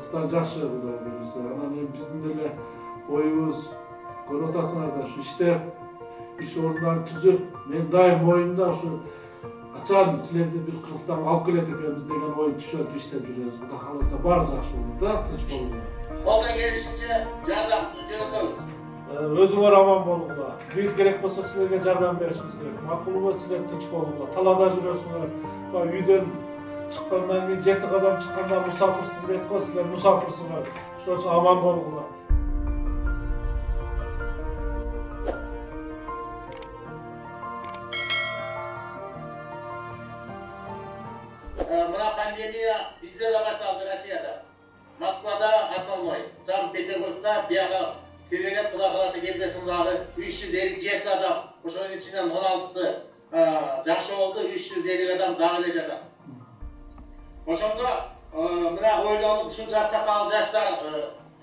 Кыргызстан жакшы Кудай буюрса. Анан биздин деле оюбуз көрүп атасыңар да ушу иштеп, иш орундарын түзүп, мен дайым оюмда ушу качан силерди бир Кыргызстанга алып келет экенбиз деген ой түшөт, иштеп жүрөбүз. Кудай кааласа баары жакшы болот да, тынч болуңар. Колдон келишинче жардам жөнөтөбүз. Өзүңөр аман болуңар. Биз керек болсо силерге жардам беришибиз керек. Макулбу, силер тынч болуңар. Талаада жүрөсүңөр. Үйдөн чыккандан кийин 7 кадам чыкканда мусафирсиң дейт го, силер мусафирсиңер. Ошон үчүн аман болуңар. Мына пандемия bizde de başladı Rusya'da. Moskva'da основной. Санкт-Петербург'da bir ara Kırık'a Tılakırası Gebresindağ'ı 357 adam, ошонун içinden 16'sı жақшы oldu, 350 adam daha gelecek. Ошондо мына ойлонуп ушунча аксакал жаштар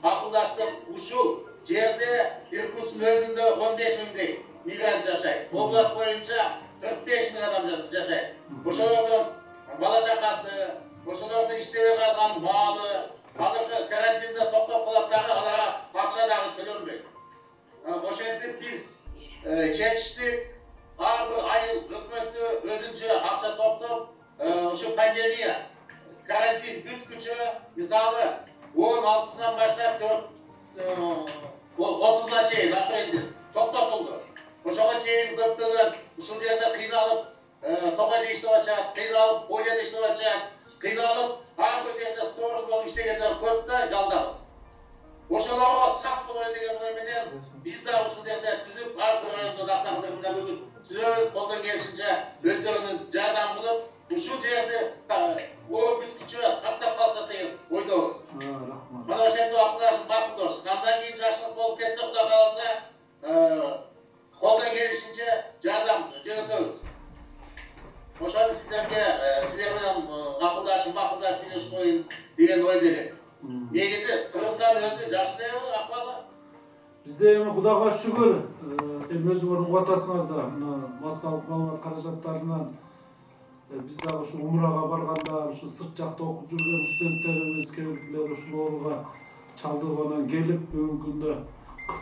акылдаштык ушул жерде Иркутскдун өзүндө 15 миңдей мигрант жашайт. Область боюнча 45 миң адам жашайт. Ошолордун бала чакасы, ошолордун иштебей калган маалы, азыркы карантинде токтоп калат дагы аларга акча дагы төлөнбөйт. Ошентип биз чечиштик, ар бир айыл өкмөттү өзүнчө акча топтоп, ушу пандемия, карантин бүткүчө, мисалы 16-сынан баштап 30-на чейин апрелдин токтотулду. Ошого чейин көптөгөн ушул жерде кыйналып, Токайда иштеп атышат, кыйналып, Бойлада иштеп атышат, кыйналып, ар бир жерде сторож болуп иштегендер көп да жалданып. Ошолорго сак болойлу деген ой менен биз да ушул жерде түзүп, ар бир райондо дактардыгында бүгүн түзөбүз, колдон келишинче өздөрүнүн жардам кылып, ушул жерди оор бүткүчө сактап калса деген ойдобуз. Рахмат. Мына ошентип акылдашып макулдош. Андан кийин жакшылык болуп кетсе, Кудай кааласа, колдон келишинче жардам жөнөтөбүз. Ошону силер менен макулдашып кеңеш коюн деген ой деле. Негизи Кыргызстан өзү жакшы эле акыбалы. Бизде эми Кудайга шүгүр, эми өзүңөр угуп атасыңар да, мына массалык маалымат каражаттарынан биз дагы ушу умрага барганда, ушу сырт жакта окуп жүргөн студенттерибиз, кээ ушул ооруга чалдыгып анан келип бүгүнкү күндө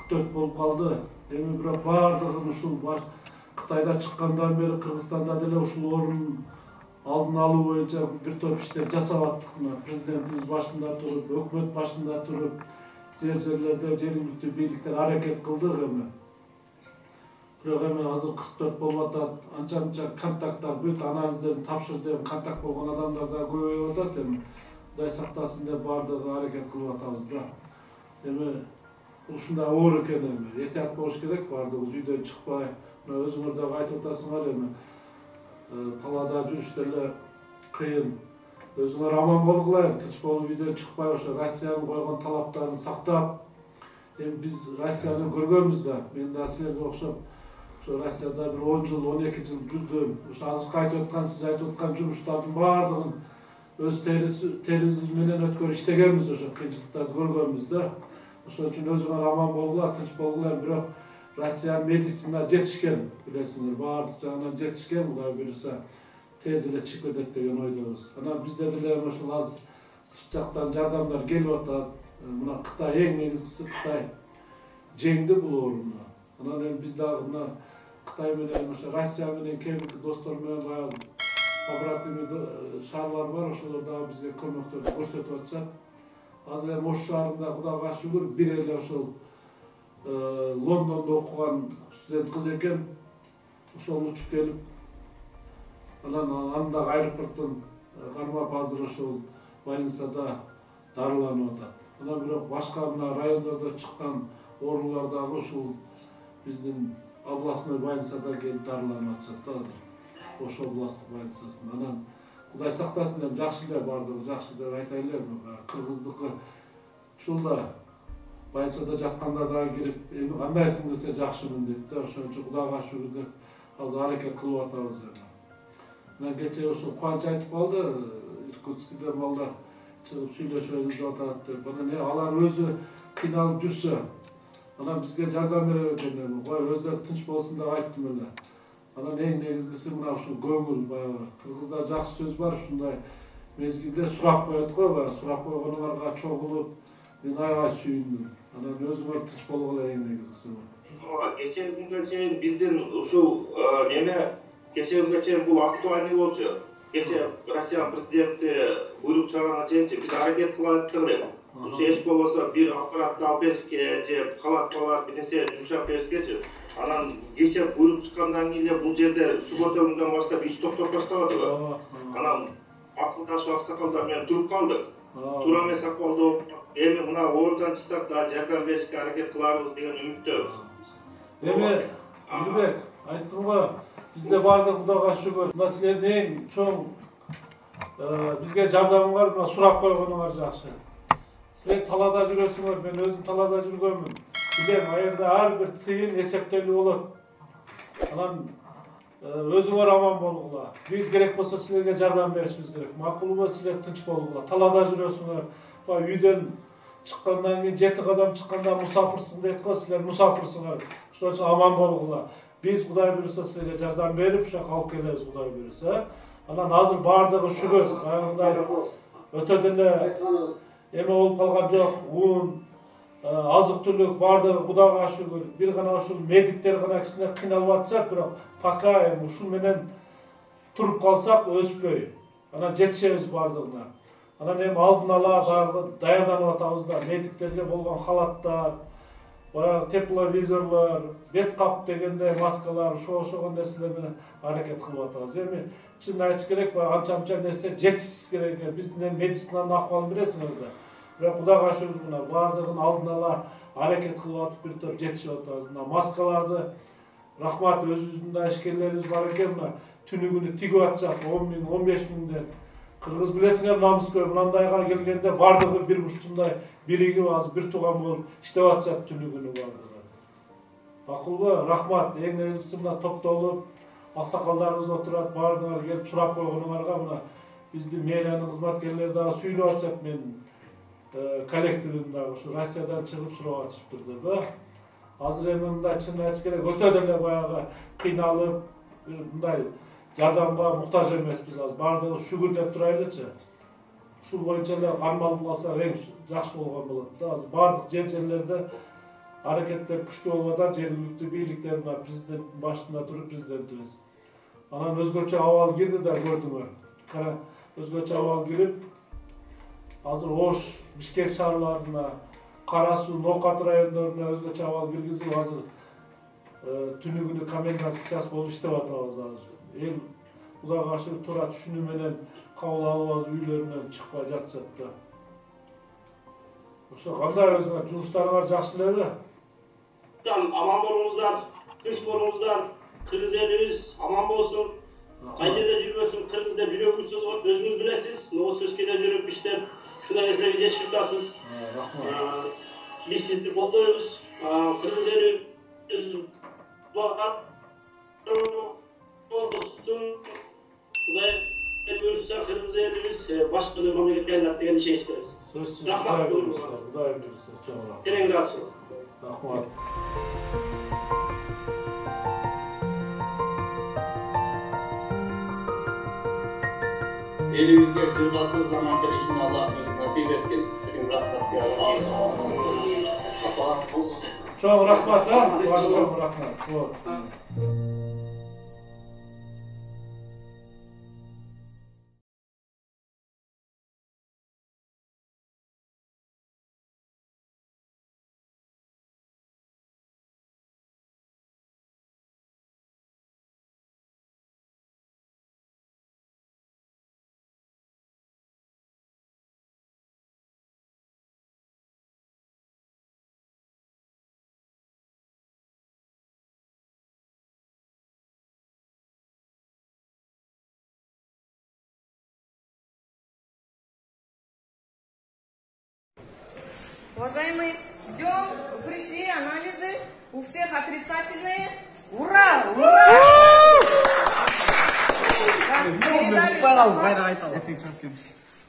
44 болуп калды. Эми бирок баардыгын ушул Кытайда чыккандан бери Кыргызстанда деле ушул оорунун алдын алуу боюнча бир топ иштер жасап аттык. Президентибиз башында туруп, өкмөт башында туруп, жерлерде жергиликтүү бийликтер аракет кылдык эми. Бирок эми азыр 44 болуп атат. Анча-мынча контакттар бүт анализдерин тапшырды, контакт болгон адамдар да көбөйүп атат эми. Кудай сактасын деп баардыгы аракет кылып атабыз да. Эми ушундай оор экен эми. Этият болуш керек, баардыгыбыз үйдөн чыкпай. Өзүңөр дагы айтып атасыңар эми. Талаада жүрүш деле кыйын. Өзүңөр аман болгула, тынч болуп үйдөн чыкпай, ошо Россиянын койгон талаптарын сактап. Эми биз Россияны көргөнбүз да. Мен да силерге окшоп ошо Россияда бир 10 жыл, 12 жыл жүрдүм. Ошо азыркы айтып аткан, сиз айтып аткан жумуштардын баардыгын өз терибиз менен өткөрүп иштегенбиз, ошо кыйынчылыктарды көргөнбүз да. Ошон үчүн өзүңөр аман болгула, тынч болгула. Бирок Россия медицина жетишкен, билесиңер, баардык жагынан жетишкен, Кудай буюрса тез эле чыгып кетет деген ойдобуз. Анан бизде деле ошол аз сырт жактан жардамдар келип атат. Мына Кытай эң негизгиси Кытай жеңди бул ооруну. Анан эми биз дагы мына Кытай менен, ошо Россия менен кээ бир достор менен баягы побратимий шаарлар бар, ошолор дагы бизге көмөктөрдү көрсөтүп атышат. Азыр эми Ош шаарында Кудайга шүгүр бир эле ошол Лондондо окуган студент кыз экен. Ошол учуп келип, анан андагы аэропорттон кармап азыр ошол больницада дарыланып атат. Анан бирок башка мына райондордо чыккан оорулар дагы ушул биздин областной больницада келип дарыланып атышат да азыр. Ош областтык больницасында. Анан Кудай сактасын деп жакшы эле, баардыгы жакшы деп айтайлы. Кыргыздыкы ушул да больницада жатканда дагы кирип, эми кандайсың десе жакшымын дейт да. Ошон үчүн Кудайга шүгүр деп азыр аракет кылып атабыз эми. Мен кечээ ошол Кубанч айтып калды, Иркутскиде балдар чыгып сүйлөшөбүз деп атат деп. Анан алар өзү кыйналып жүрсө, анан бизге жардам берет экен эми. Кой өздөрү тынч болсун деп айттым эле. Анан эң негизгиси мына ушул көңүл, баягы кыргызда жакшы сөз бар, ушундай mezgilde сурап коет го, баягы сурап койгонуңарга чогулуп мен аябай сүйүндүм. Анан өзүңөр тынч болгула эң негизгиси. Кече күнгө чейин биздин ушул неме кече күнгө чейин бул актуальный болчу. Кече Россия президенти буйрук чыгарганга чейинчи биз аракет кылып элек. Ушу эч болбосо бир аппаратты алып беришке же палаткалар бир нерсе жумшап беришкечи. Анан кече буйрук чыккандан кийин эле бул жерде суббота күнүнөн баштап иш токтоп башталды го. Анан акылдашып аксакалдар менен туруп калдык. Тура эмес акыбалда эми мына ордон чыксак да жардам беришке аракет кыларбыз деген үмүттөбүз. Эми Нурбек, айттым го, бизде бардык Кудайга шүгүр. Мына силердин эң чоң бизге жардамыңар мына сурап койгонуңар жакшы. Силер талаада жүрөсүңөр, мен өзүм талаада жүргөнмүн. Билем, аерде ар бир тыйын эсептелүү болот. Анан өзүңөр аман болгула. Биз керек болсо силерге жардам беришибиз керек. Макулбу, силер тынч болгула. Талаада жүрөсүңөр. Үйдөн чыккандан кийин 7 кадам чыкканда мусапырсың дейт го, силер мусапырсыңар. Ошон үчүн аман болгула. Биз Кудай буйруса силерге жардам берип, ошо алып келебиз Кудай буйруса. Анан азыр бардыгы шүгүр. Баягындай өтө деле эме болуп калган жок. Ун, азык-түлүк бардыгы Кудайга шүгүр. Бир гана ушул медиктер гана кичине кыйналып атышат, бирок пока эми ушул менен туруп калсак өспөй. Анан жетишебиз бардыгына. Анан эми алдын ала бардыгы даярданып атабыз да. Медиктерге болгон халаттар, баягы тепловизорлор, бет кап дегенде маскалар, ошого нерселер менен аракет кылып атабыз. Эми чын айтыш керек, анча-мынча нерсе жетишсиз керек экен. Биздин медицинанын акыбалын билесиңер да. Бирок Кудайга шүгүр мына бардыгын алдын ала аракет кылып атып бир топ жетишип атабыз. Мына маскаларды рахмат өзүбүздүн да ишкерлерибиз бар экен, мына түнүгүнү тигип атышат 10 миң, 15 миңден. Кыргыз билесиңер намыскөр мындайга келгенде бардыгы бир муштундай биригип азыр бир тууган болуп иштеп атышат түнүгүнү бардыгы. Макулбу, рахмат. Эң негизгиси мына топтолуп аксакалдарыбыз отурат, бардыгыңар келип сурап койгонуңарга мына биздин мэриянын кызматкерлери дагы сүйүнүп атышат менин коллективим дагы ушу Россиядан чыгып сурап атышыптыр да. Азыр эми мындай чын айтыш керек, өтө деле баягы кыйналып, мындай жардамга муктаж эмеспиз азыр. Бардыгы шүгүр деп турайлычы. Ушул боюнча эле кармалып калсак эң жакшы болгон болот да. Азыр бардык жерлерде аракеттер күчтүү болуп атат, жергиликтүү бийликтер мына президенттин башында туруп президентибиз. Анан өзгөчө абал кирди да көрдүңөр. Өзгөчө абал кирип, азыр Ош, Бишкек шаарларына, Кара Суу, Ноокат райондоруна өзгөчө абал киргизип, азыр түнүгүнү комендантский час болуп иштеп атабыз азыр. Эл Кудайга шүгүр туура түшүнүү менен кабыл алып азыр үйлөрүнөн чыкпай жатышат да. Ошо кандай өзүңөр жумуштарыңар жакшы элеби? Аман болуңуздар, тынч болуңуздар, кыргыз элибиз аман болсун. Кай жерде жүрбөсүн, кыргыз деп жүрөгүңүз болот, өзүңүз билесиз. Новосибирскеде жүрүп иштеп, ушундай нерселерге жетишип атасыз. Рахмат. Биз сизди колдойбуз. Кыргыз элибиз Кудай буйруса кыргыз элибиз башка мамлекетке айланат деген ишеничтебиз. Рахмат. Кудай буйруса, чоң рахмат. Терең ыраазы. Рахмат. Elimizde cırlatın zaman gelişini Allah nasip etsin. Rahmet Çok rahmat ha. Çok rahmat. Уважаемые, ждем прыщи, анализы. У всех отрицательные. Ура! Ура!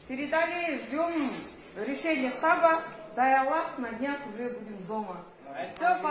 Передали, ждем решения штаба. Дай Аллах, на днях уже будем дома. Все,